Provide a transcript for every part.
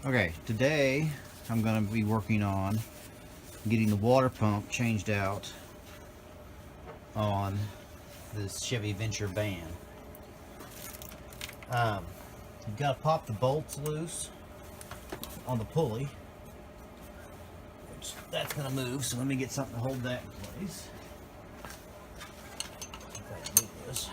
Okay, today I'm going to be working on getting the water pump changed out on this Chevy Venture van. You've got to pop the bolts loose on the pulley, which that's going to move, so let me get something to hold that in place. If I can move this.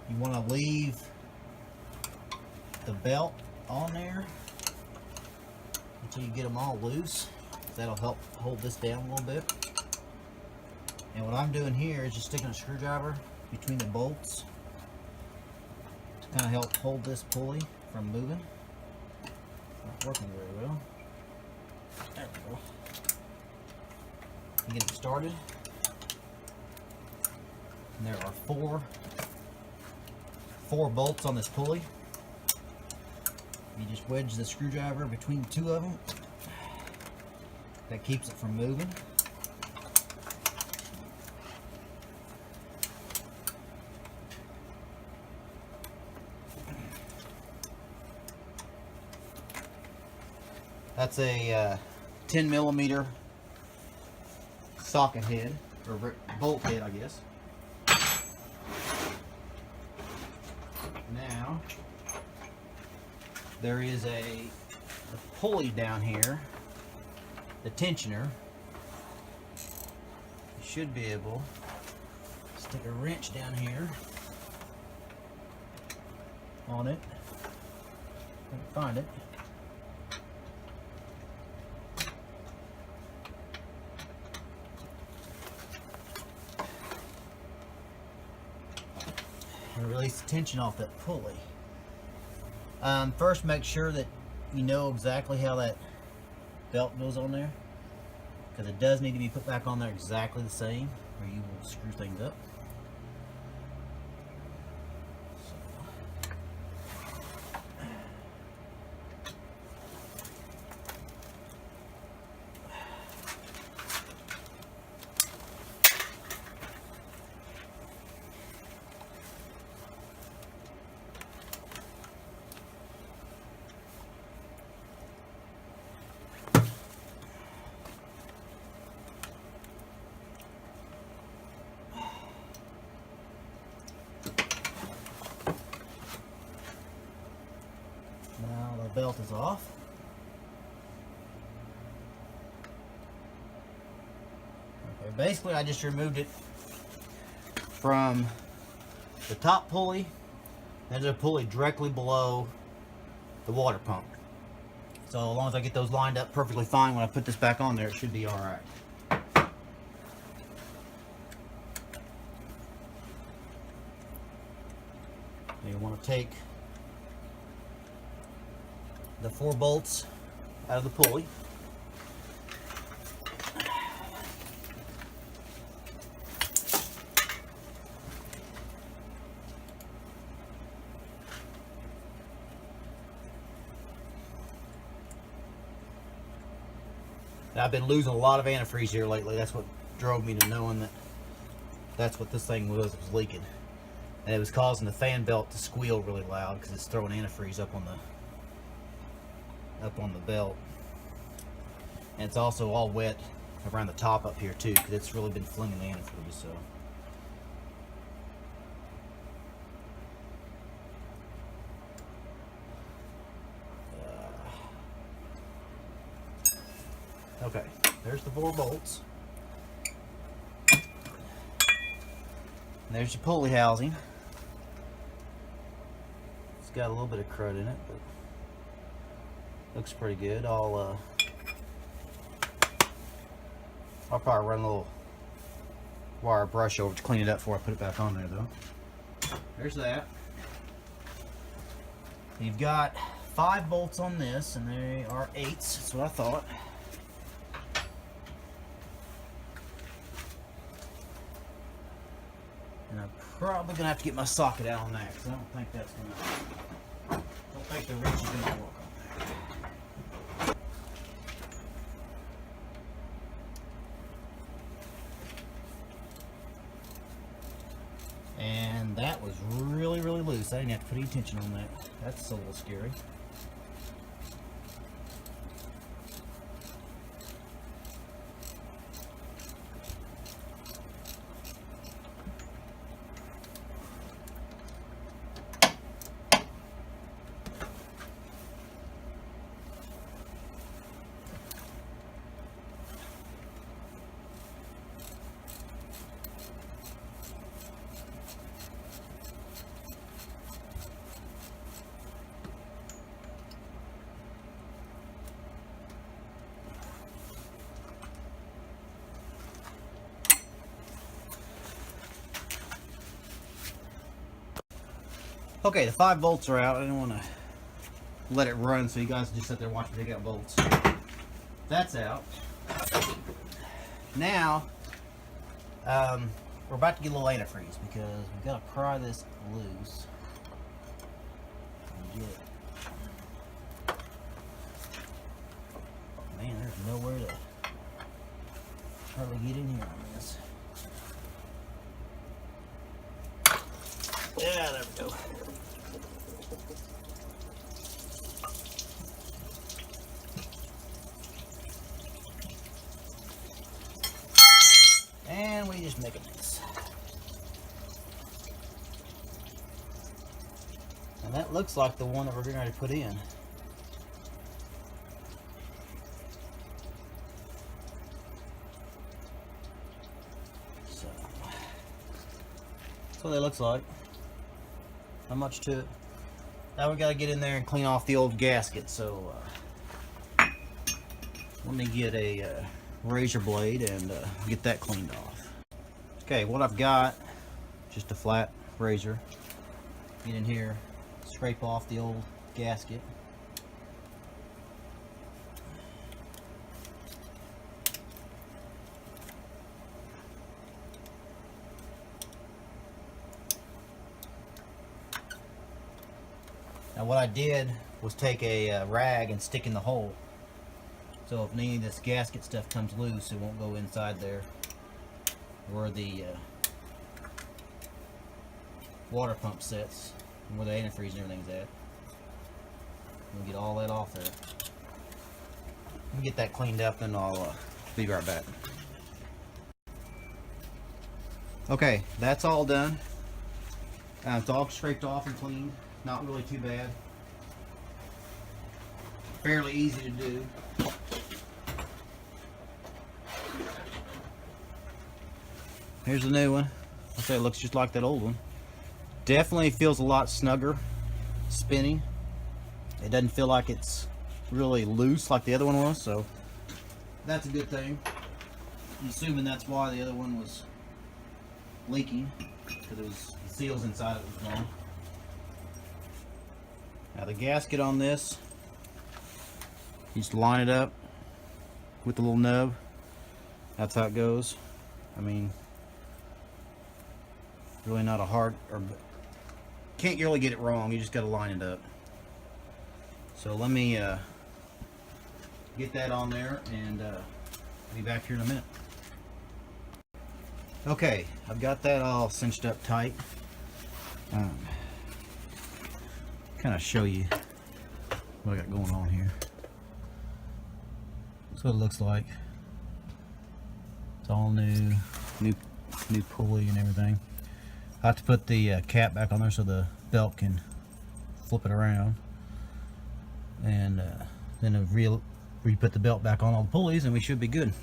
You want to leave the belt on there until you get them all loose. That'll help hold this down a little bit. And what I'm doing here is just sticking a screwdriver between the bolts to kind of help hold this pulley from moving. Not working very well. There we go. You get it started. And there are four bolts on this pulley. You just wedge the screwdriver between the two of them. That keeps it from moving. That's a 10 millimeter socket head, or bolt head, I guess. Now, there is a pulley down here, the tensioner. You should be able to stick a wrench down here on it. I can find it. And release the tension off that pulley. First, make sure that you know exactly how that belt goes on there, because it does need to be put back on there exactly the same, or you will screw things up. Now the belt is off. Okay, basically I just removed it from the top pulley. There's a pulley directly below the water pump. So as long as I get those lined up perfectly fine when I put this back on there, it should be alright. You want to take the 4 bolts out of the pulley. Now, I've been losing a lot of antifreeze here lately. That's what drove me to knowing that that's what this thing was. It was leaking, and it was causing the fan belt to squeal really loud because it's throwing antifreeze up on the belt. And it's also all wet around the top up here too, because it's really been flinging the antifreeze. So okay, there's the 4 bolts. And there's your pulley housing. It's got a little bit of crud in it, but looks pretty good. I'll probably run a little wire brush over to clean it up before I put it back on there, though. There's that. You've got 5 bolts on this, and they are 8s. That's what I thought. And I'm probably gonna have to get my socket out on that because I don't think that's gonna. Don't think the wrench is gonna work on that. And that was really, really loose. I didn't have to put any tension on that. That's a little scary. Okay, the 5 bolts are out. I didn't want to let it run so you guys just sit there and watch me take out bolts. That's out. Now, we're about to get a little antifreeze because we've got to pry this loose. And get it. Man, there's nowhere to hardly get in here on this. Yeah, there we go. And we just make a mess. And that looks like the one that we're getting ready to put in. So, that's what it looks like. Not much to it. Now we got to get in there and clean off the old gasket. So, let me get a razor blade and get that cleaned off. Okay, what I've got, just a flat razor. Get in here, scrape off the old gasket. Now what I did was take a rag and stick in the hole. So if any of this gasket stuff comes loose, it won't go inside there where the water pump sits and where the antifreeze and everything's at. We'll get all that off there. Let me get that cleaned up and I'll be right back. Okay, that's all done. It's all scraped off and cleaned. Not really too bad. Fairly easy to do. Here's the new one. I'll say it looks just like that old one. Definitely feels a lot snugger spinning. It doesn't feel like it's really loose like the other one was, so that's a good thing. I'm assuming that's why the other one was leaking, because it was the seals inside it was gone. Now the gasket on this, you just line it up with the little nub. That's how it goes. I mean, really not a hard, or can't really get it wrong. You just got to line it up. So let me get that on there and be back here in a minute. Okay, I've got that all cinched up tight. Kind of show you what I got going on here. That's what it looks like. It's all new pulley and everything. I have to put the cap back on there so the belt can flip it around, and then re-put the belt back on all the pulleys, and we should be good.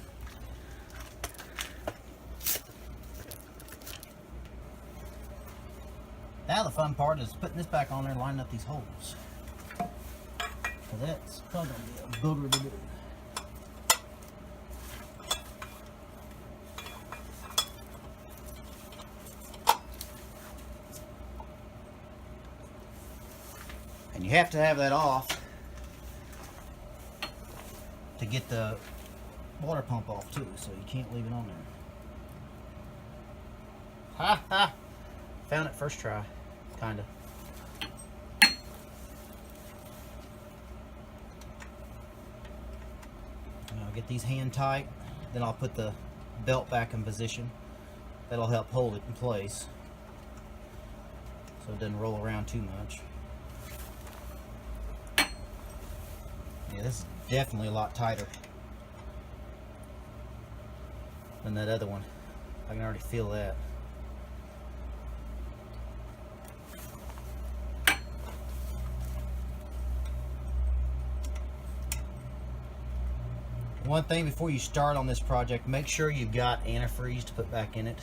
Now the fun part is putting this back on there and lining up these holes. So that's probably going to be a booger to do. And you have to have that off to get the water pump off too, so you can't leave it on there. Ha ha! Found it first try, kinda. I'll get these hand tight, then I'll put the belt back in position. That'll help hold it in place so it doesn't roll around too much. Yeah, this is definitely a lot tighter than that other one. I can already feel that. One thing before you start on this project, make sure you've got antifreeze to put back in it,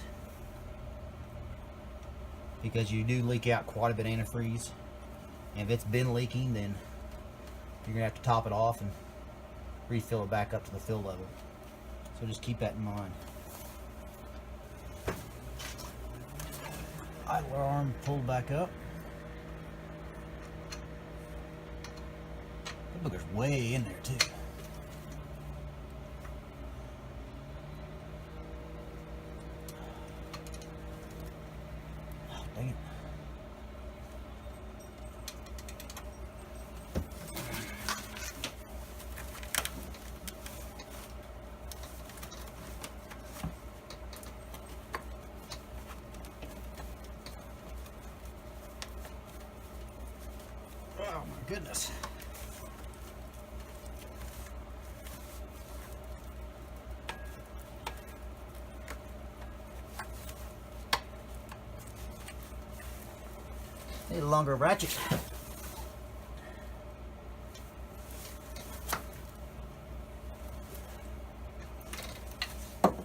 because you do leak out quite a bit of antifreeze, and if it's been leaking, then you're gonna have to top it off and refill it back up to the fill level. So just keep that in mind. Idler arm pulled back up. That booger's way in there too. Oh, dang it. Oh my goodness. Need a longer ratchet.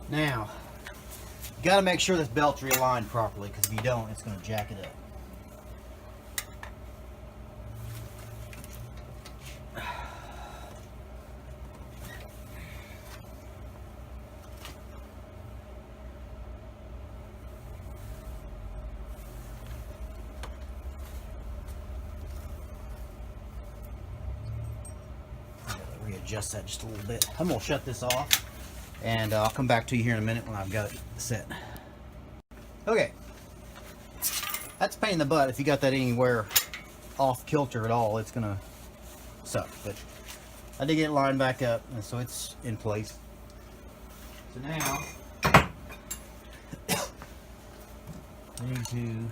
Now, you got to make sure this belt's realigned properly, because if you don't, it's going to jack it up. Readjust that just a little bit. I'm going to shut this off, and I'll come back to you here in a minute when I've got it set. Okay, that's a pain in the butt. If you got that anywhere off kilter at all, it's going to suck, but I did get it lined back up, and so it's in place. So now I need to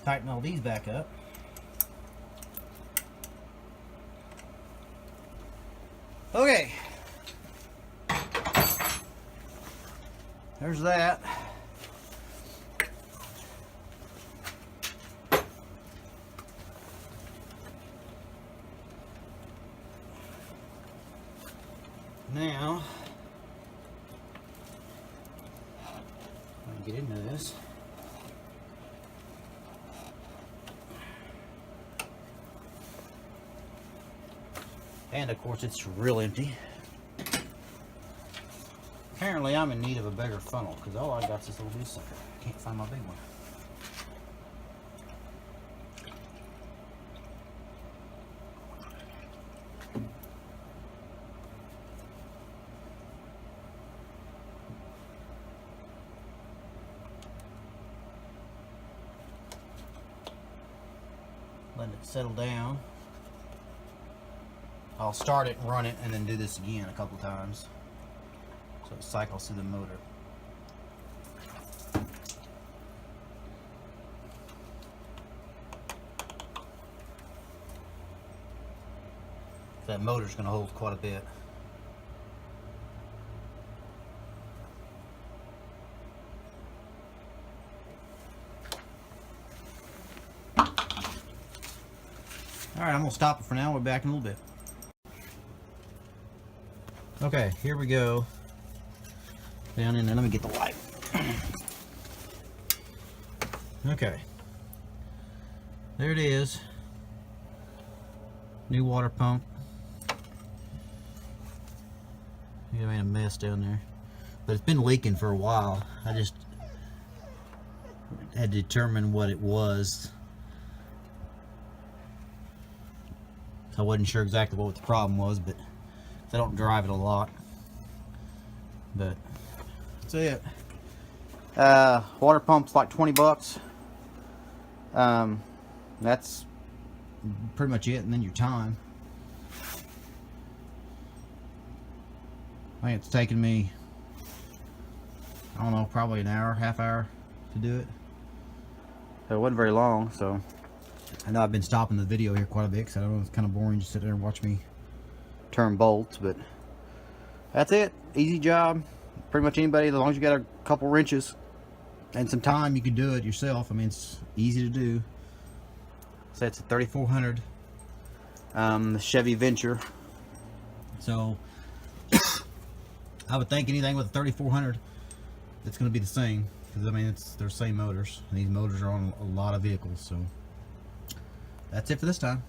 tighten all these back up. Okay, there's that. Now, I'm gonna get into this. And of course it's real empty. Apparently I'm in need of a bigger funnel, because all I got is this little blue sucker. Can't find my big one. Let it settle down. I'll start it and run it and then do this again a couple times so it cycles through the motor. That motor's going to hold quite a bit. Alright, I'm going to stop it for now. We'll be back in a little bit. Okay, here we go. Down in there. Let me get the light. Okay. There it is. New water pump. You made a mess down there. But it's been leaking for a while. I just had to determine what it was. So I wasn't sure exactly what the problem was, but I don't drive it a lot. But that's it. Water pump's like 20 bucks. That's pretty much it, and then your time. I think it's taken me, I don't know, probably an hour, half hour to do it. So it wasn't very long, so I know I've been stopping the video here quite a bit because I know it's kind of boring just sit there and watch me turn bolts, but that's it. Easy job. Pretty much anybody, as long as you got a couple wrenches and some time, you can do it yourself. I mean, it's easy to do. So it's a 3400 the Chevy Venture. So I would think anything with a 3400, it's going to be the same, because I mean they're the same motors. And these motors are on a lot of vehicles. So that's it for this time.